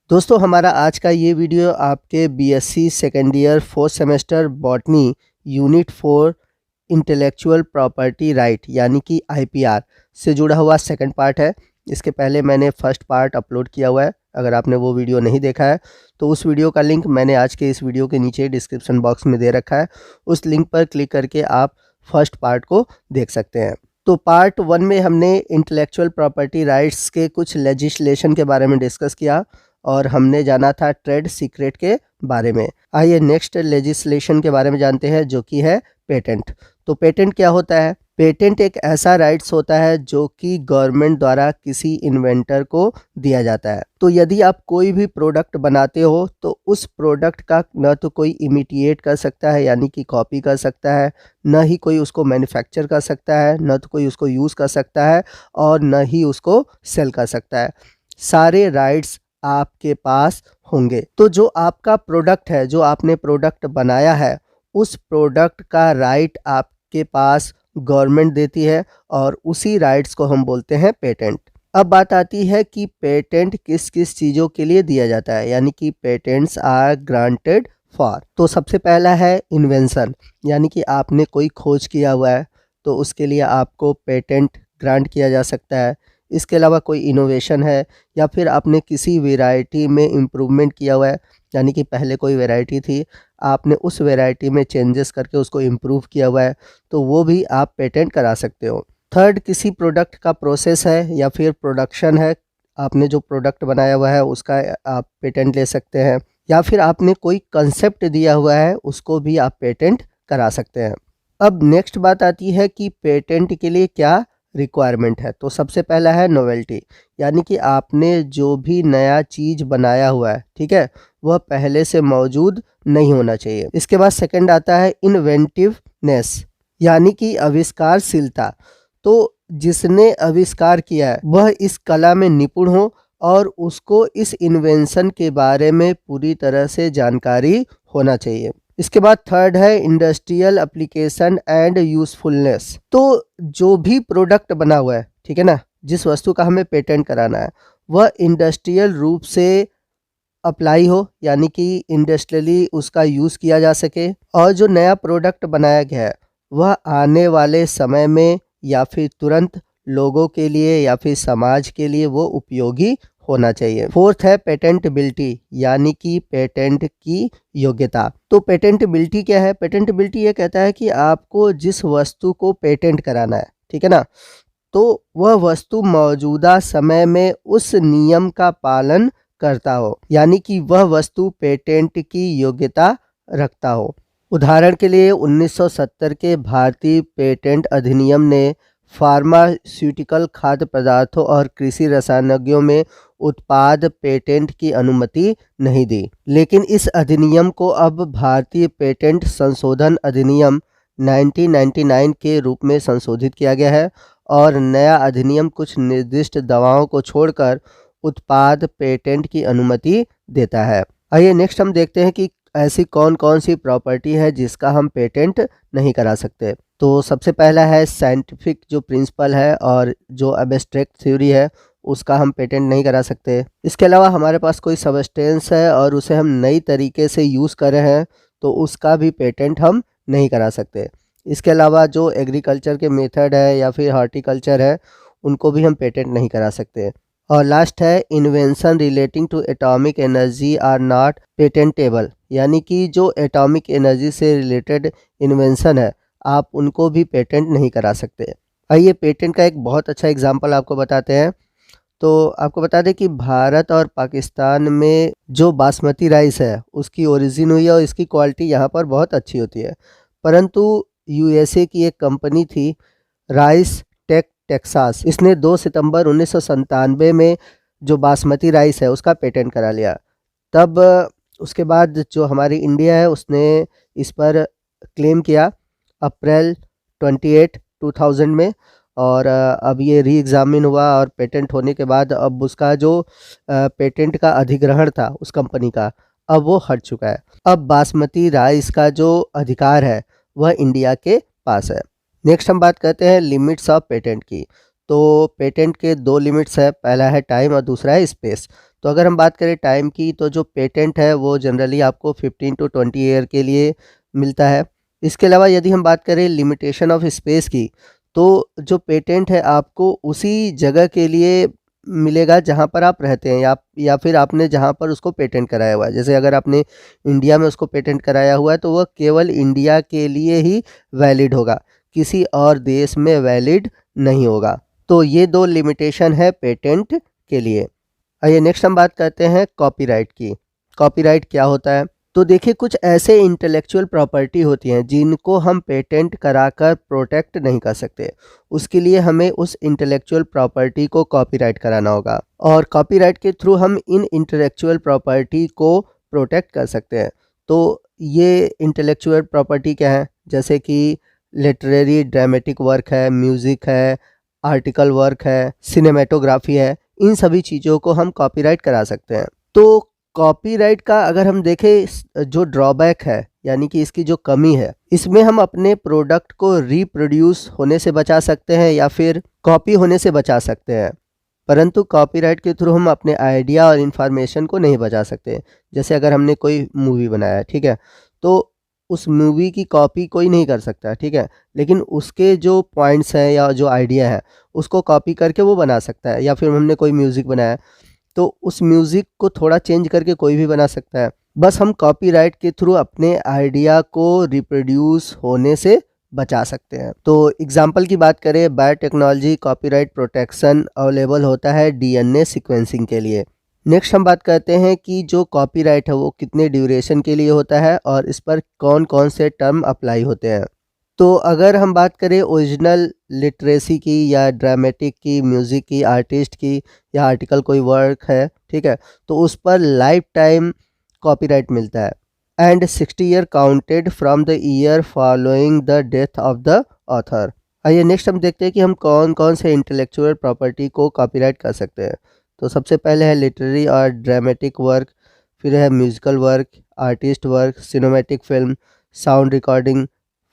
दोस्तों हमारा आज का ये वीडियो आपके BSc second year fourth semester botany unit 4 intellectual property right यानी कि आईपीआर से जुड़ा हुआ सेकंड पार्ट है। इसके पहले मैंने फर्स्ट पार्ट अपलोड किया हुआ है। अगर आपने वो वीडियो नहीं देखा है तो उस वीडियो का लिंक मैंने आज के इस वीडियो के नीचे डिस्क्रिप्शन बॉक्स में दे रखा है। उस लिंक पर क्लिक करके आप फर्स्ट पार्ट को देख सकते हैं। तो पार्ट 1 में हमने इंटेलेक्चुअल प्रॉपर्टी राइट्स के कुछ लेजिस्लेशन के बारे में डिस्कस किया और हमने जाना था ट्रेड सीक्रेट के बारे में। आइए नेक्स्ट लेजिस्लेशन के बारे में जानते हैं जो कि है पेटेंट। तो पेटेंट क्या होता है? पेटेंट एक ऐसा राइट्स होता है जो कि गवर्नमेंट द्वारा किसी इन्वेंटर को दिया जाता है। तो यदि आप कोई भी प्रोडक्ट बनाते हो तो उस प्रोडक्ट का न तो कोई इमिटिएट कर सकता है यानी कि कॉपी कर सकता है, न ही कोई उसको मैन्युफैक्चर कर सकता है, न तो कोई उसको यूज़ कर सकता है और न ही उसको सेल कर सकता है। सारे राइट्स आपके पास होंगे। तो जो आपका प्रोडक्ट है, जो आपने प्रोडक्ट बनाया है, उस प्रोडक्ट का राइट आपके पास गवर्नमेंट देती है और उसी राइट्स को हम बोलते हैं पेटेंट। अब बात आती है कि पेटेंट किस किस चीज़ों के लिए दिया जाता है, यानी कि पेटेंट्स आर ग्रांटेड फॉर। तो सबसे पहला है इन्वेंशन, यानी कि आपने कोई खोज किया हुआ है तो उसके लिए आपको पेटेंट ग्रांट किया जा सकता है। इसके अलावा कोई इनोवेशन है या फिर आपने किसी वैरायटी में इम्प्रूवमेंट किया हुआ है, यानी कि पहले कोई वैरायटी थी, आपने उस वैरायटी में चेंजेस करके उसको इम्प्रूव किया हुआ है, तो वो भी आप पेटेंट करा सकते हो। थर्ड, किसी प्रोडक्ट का प्रोसेस है या फिर प्रोडक्शन है, आपने जो प्रोडक्ट बनाया हुआ है उसका आप पेटेंट ले सकते हैं। या फिर आपने कोई कंसेप्ट दिया हुआ है उसको भी आप पेटेंट करा सकते हैं। अब नेक्स्ट बात आती है कि पेटेंट के लिए क्या रिक्वायरमेंट है। तो सबसे पहला है नोवेल्टी, यानी कि आपने जो भी नया चीज़ बनाया हुआ है, ठीक है, वह पहले से मौजूद नहीं होना चाहिए। इसके बाद सेकंड आता है इन्वेंटिवनेस, यानी कि आविष्कारशीलता। तो जिसने आविष्कार किया है वह इस कला में निपुण हो और उसको इस इन्वेंशन के बारे में पूरी तरह से जानकारी होना चाहिए। इसके बाद थर्ड है इंडस्ट्रियल एप्लीकेशन एंड यूजफुलनेस। तो जो भी प्रोडक्ट बना हुआ है, ठीक है ना, जिस वस्तु का हमें पेटेंट कराना है वह इंडस्ट्रियल रूप से अप्लाई हो, यानी कि इंडस्ट्रियली उसका यूज़ किया जा सके, और जो नया प्रोडक्ट बनाया गया है वह आने वाले समय में या फिर तुरंत लोगों के लिए या फिर समाज के लिए वो उपयोगी होना चाहिए। फोर्थ है पेटेंटबिलिटी, यानी कि पेटेंट की योग्यता। तो पेटेंटबिलिटी क्या है? पेटेंटबिलिटी ये कहता है कि आपको जिस वस्तु को पेटेंट कराना है, ठीक है ना, तो वह वस्तु मौजूदा समय में उस नियम का पालन करता हो, यानी कि वह वस्तु पेटेंट की योग्यता रखता हो। उदाहरण के लिए 1970 के भारतीय पेटेंट अधिनियम ने फार्मास्यूटिकल खाद्य पदार्थों और कृषि रसायनों में उत्पाद पेटेंट की अनुमति नहीं दी, लेकिन इस अधिनियम को अब भारतीय पेटेंट संशोधन अधिनियम 1999 के रूप में संशोधित किया गया है और नया अधिनियम कुछ निर्दिष्ट दवाओं को छोड़कर उत्पाद पेटेंट की अनुमति देता है। आइए नेक्स्ट हम देखते हैं कि ऐसी कौन कौन सी प्रॉपर्टी है जिसका हम पेटेंट नहीं करा सकते। तो सबसे पहला है साइंटिफिक जो प्रिंसिपल है और जो एब्स्ट्रैक्ट थ्योरी है उसका हम पेटेंट नहीं करा सकते। इसके अलावा हमारे पास कोई सब्सटेंस है और उसे हम नई तरीके से यूज़ कर रहे हैं तो उसका भी पेटेंट हम नहीं करा सकते। इसके अलावा जो एग्रीकल्चर के मेथड है या फिर हॉर्टिकल्चर है उनको भी हम पेटेंट नहीं करा सकते। और लास्ट है invention relating to atomic energy are not patentable, यानी कि जो एटॉमिक एनर्जी से रिलेटेड इन्वेंशन है आप उनको भी पेटेंट नहीं करा सकते। आइए पेटेंट का एक बहुत अच्छा एग्जांपल आपको बताते हैं। तो आपको बता दें कि भारत और पाकिस्तान में जो बासमती राइस है उसकी ओरिजिन हुई है और इसकी क्वालिटी यहाँ पर बहुत अच्छी होती है, परंतु यूएसए की एक कंपनी थी राइस टेक टेक्सास, इसने 2 सितंबर 1997 में जो बासमती राइस है उसका पेटेंट करा लिया। तब उसके बाद जो हमारी इंडिया है उसने इस पर क्लेम किया अप्रैल 28, 2000 में, और अब ये री एग्जामिन हुआ और पेटेंट होने के बाद अब उसका जो पेटेंट का अधिग्रहण था उस कंपनी का अब वो हट चुका है। अब बासमती राइस का जो अधिकार है वह इंडिया के पास है। नेक्स्ट हम बात करते हैं लिमिट्स ऑफ पेटेंट की। तो पेटेंट के 2 लिमिट्स है, पहला है टाइम और दूसरा है स्पेस। तो अगर हम बात करें टाइम की, तो जो पेटेंट है वो जनरली आपको 15 टू 20 ईयर के लिए मिलता है। इसके अलावा यदि हम बात करें लिमिटेशन ऑफ स्पेस की, तो जो पेटेंट है आपको उसी जगह के लिए मिलेगा जहाँ पर आप रहते हैं, या फिर आपने जहाँ पर उसको पेटेंट कराया हुआ है। जैसे अगर आपने इंडिया में उसको पेटेंट कराया हुआ है तो वह केवल इंडिया के लिए ही वैलिड होगा, किसी और देश में वैलिड नहीं होगा। तो ये दो लिमिटेशन है पेटेंट के लिए। आइए नेक्स्ट हम बात करते हैं कॉपीराइट की। कॉपीराइट क्या होता है? तो देखिए, कुछ ऐसे इंटेलेक्चुअल प्रॉपर्टी होती हैं जिनको हम पेटेंट कराकर प्रोटेक्ट नहीं कर सकते। उसके लिए हमें उस इंटेलेक्चुअल प्रॉपर्टी को कॉपीराइट कराना होगा, और कॉपीराइट के थ्रू हम इन इंटेलेक्चुअल प्रॉपर्टी को प्रोटेक्ट कर सकते हैं। तो ये इंटेलेक्चुअल प्रॉपर्टी क्या है? जैसे कि लिटरेरी ड्रामेटिक वर्क है, म्यूज़िक है, आर्टिकल वर्क है, सिनेमेटोग्राफी है, इन सभी चीज़ों को हम कॉपीराइट करा सकते हैं। तो कॉपीराइट का अगर हम देखें जो ड्रॉबैक है, यानी कि इसकी जो कमी है, इसमें हम अपने प्रोडक्ट को रिप्रोड्यूस होने से बचा सकते हैं या फिर कॉपी होने से बचा सकते हैं, परंतु कॉपीराइट के थ्रू हम अपने आइडिया और इन्फॉर्मेशन को नहीं बचा सकते। जैसे अगर हमने कोई मूवी बनाया है, ठीक है, तो उस मूवी की कॉपी कोई नहीं कर सकता, ठीक है, लेकिन उसके जो पॉइंट्स हैं या जो आइडिया है उसको कॉपी करके वो बना सकता है। या फिर हमने कोई म्यूज़िक बनाया तो उस म्यूज़िक को थोड़ा चेंज करके कोई भी बना सकता है। बस हम कॉपीराइट के थ्रू अपने आइडिया को रिप्रोड्यूस होने से बचा सकते हैं। तो एग्जाम्पल की बात करें, बायोटेक्नोलॉजी कॉपीराइट प्रोटेक्शन अवेलेबल होता है डीएनए सीक्वेंसिंग के लिए। नेक्स्ट हम बात करते हैं कि जो कॉपीराइट है वो कितने ड्यूरेशन के लिए होता है और इस पर कौन कौन से टर्म अप्लाई होते हैं। तो अगर हम बात करें ओरिजिनल लिटरेसी की या ड्रामेटिक की, म्यूज़िक की, आर्टिस्ट की, या आर्टिकल कोई वर्क है, ठीक है, तो उस पर लाइफ टाइम कॉपीराइट मिलता है and 60 year counted from the year following the death of the author. आइए नेक्स्ट हम देखते हैं कि हम कौन कौन से इंटेलेक्चुअल प्रॉपर्टी को कॉपीराइट कर सकते हैं। तो सबसे पहले है लिटरेरी और ड्रामेटिक वर्क, फिर है musical work, artist work, cinematic film, sound recording,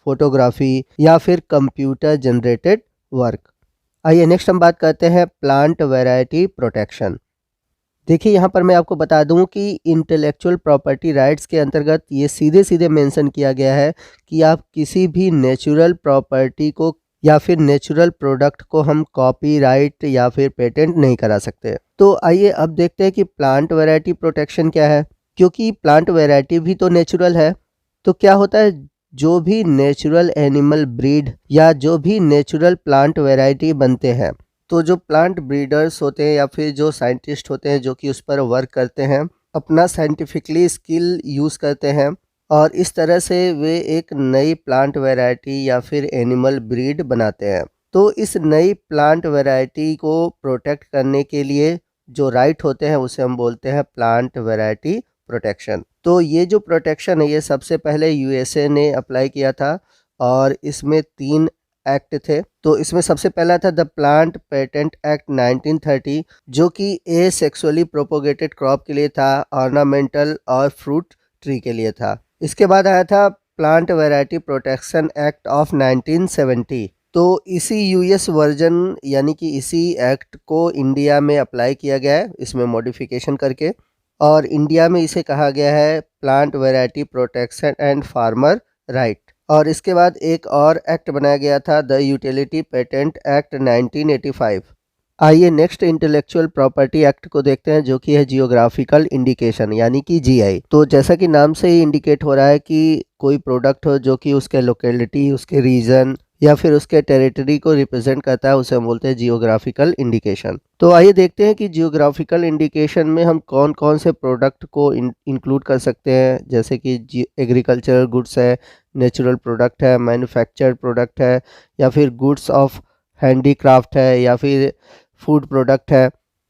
photography, या फिर कंप्यूटर जनरेटेड वर्क। आइए नेक्स्ट हम बात करते हैं प्लांट वैरायटी प्रोटेक्शन। देखिए, यहाँ पर मैं आपको बता दूँ कि इंटेलेक्चुअल प्रॉपर्टी राइट्स के अंतर्गत ये सीधे सीधे मेंशन किया गया है कि आप किसी भी नेचुरल प्रॉपर्टी को या फिर नेचुरल प्रोडक्ट को हम कॉपीराइट या फिर पेटेंट नहीं करा सकते। तो आइए अब देखते हैं कि प्लांट वैरायटी प्रोटेक्शन क्या है। क्योंकि प्लांट वैरायटी भी तो नेचुरल है, तो क्या होता है, जो भी नेचुरल एनिमल ब्रीड या जो भी नेचुरल प्लांट वैरायटी बनते हैं, तो जो प्लांट ब्रीडर्स होते हैं या फिर जो साइंटिस्ट होते हैं जो कि उस पर वर्क करते हैं, अपना साइंटिफिकली स्किल यूज़ करते हैं और इस तरह से वे एक नई प्लांट वैरायटी या फिर एनिमल ब्रीड बनाते हैं। तो इस नई प्लांट वैरायटी को प्रोटेक्ट करने के लिए जो राइट होते हैं उसे हम बोलते हैं प्लांट वैरायटी प्रोटेक्शन। तो ये जो प्रोटेक्शन है ये सबसे पहले यूएसए ने अप्लाई किया था और इसमें 3 एक्ट थे। तो इसमें सबसे पहला था द प्लांट पेटेंट एक्ट 1930, जो कि एसेक्सुअली प्रोपोगेटेड क्रॉप के लिए था, ऑर्नामेंटल और फ्रूट ट्री के लिए था। इसके बाद आया था plant variety protection act of 1970। तो इसी यूएस वर्जन यानी कि इसी एक्ट को इंडिया में अप्लाई किया गया है, इसमें मॉडिफिकेशन करके, और इंडिया में इसे कहा गया है plant variety protection and farmer right. और इसके बाद एक और एक्ट बनाया गया था द यूटिलिटी पेटेंट एक्ट 1985। आइए नेक्स्ट इंटेलेक्चुअल प्रॉपर्टी एक्ट को देखते हैं, जो कि है जियोग्राफिकल इंडिकेशन यानी कि जीआई। तो जैसा कि नाम से ही इंडिकेट हो रहा है कि कोई प्रोडक्ट हो जो कि उसके लोकेलिटी, उसके रीजन या फिर उसके टेरिटरी को रिप्रेजेंट करता है, उसे हम बोलते हैं जियोग्राफिकल इंडिकेशन। तो आइए देखते हैं कि जियोग्राफिकल इंडिकेशन में हम कौन कौन से प्रोडक्ट को इंक्लूड कर सकते हैं। जैसे कि एग्रीकल्चरल गुड्स है, नेचुरल प्रोडक्ट है, मैन्युफैक्चर्ड प्रोडक्ट है, या फिर गुड्स ऑफ हैंडीक्राफ्ट है, या फिर फूड प्रोडक्ट है।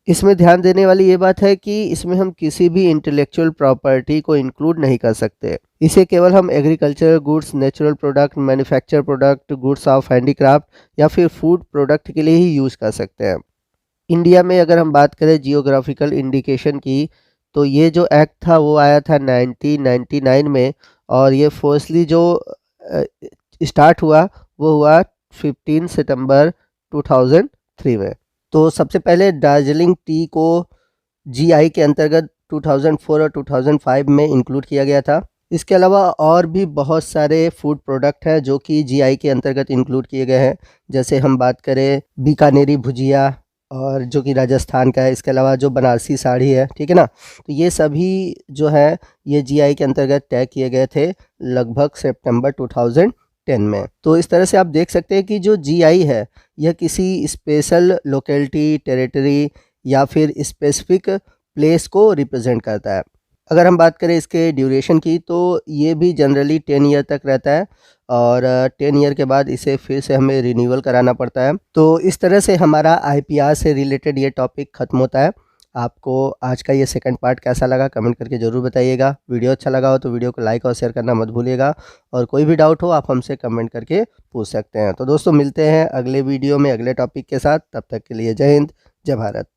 इसमें ध्यान देने वाली ये बात है कि इसमें हम किसी भी इंटेलेक्चुअल प्रॉपर्टी को इंक्लूड नहीं कर सकते। इसे केवल हम agriculture goods, natural product, manufacture product, goods of handicraft या फिर फूड प्रोडक्ट के लिए ही यूज़ कर सकते हैं। इंडिया में अगर हम बात करें जियोग्राफिकल इंडिकेशन की, तो ये जो एक्ट था वो आया था 1999 में, और ये फर्स्टली जो स्टार्ट हुआ वो हुआ 15 सितंबर 2003 में। तो सबसे पहले दार्जिलिंग टी को जीआई के अंतर्गत 2004 और 2005 में इंक्लूड किया गया था। इसके अलावा और भी बहुत सारे फूड प्रोडक्ट हैं जो कि जीआई के अंतर्गत इंक्लूड किए गए हैं। जैसे हम बात करें बीकानेरी भुजिया, और जो कि राजस्थान का है। इसके अलावा जो बनारसी साड़ी है, ठीक है ना, तो ये सभी जो है ये जीआई के अंतर्गत टैग किए गए थे लगभग सितंबर 2010 में। तो इस तरह से आप देख सकते हैं कि जो जीआई है यह किसी स्पेशल लोकेलिटी, टेरिटरी या फिर स्पेसिफिक प्लेस को रिप्रेजेंट करता है। अगर हम बात करें इसके ड्यूरेशन की तो ये भी जनरली 10 ईयर तक रहता है, और 10 ईयर के बाद इसे फिर से हमें रिन्यूअल कराना पड़ता है। तो इस तरह से हमारा आईपीआर से रिलेटेड ये टॉपिक ख़त्म होता है। आपको आज का ये सेकंड पार्ट कैसा लगा कमेंट करके ज़रूर बताइएगा। वीडियो अच्छा लगा हो तो वीडियो को लाइक और शेयर करना मत भूलिएगा, और कोई भी डाउट हो आप हमसे कमेंट करके पूछ सकते हैं। तो दोस्तों मिलते हैं अगले वीडियो में अगले टॉपिक के साथ। तब तक के लिए जय हिंद, जय भारत।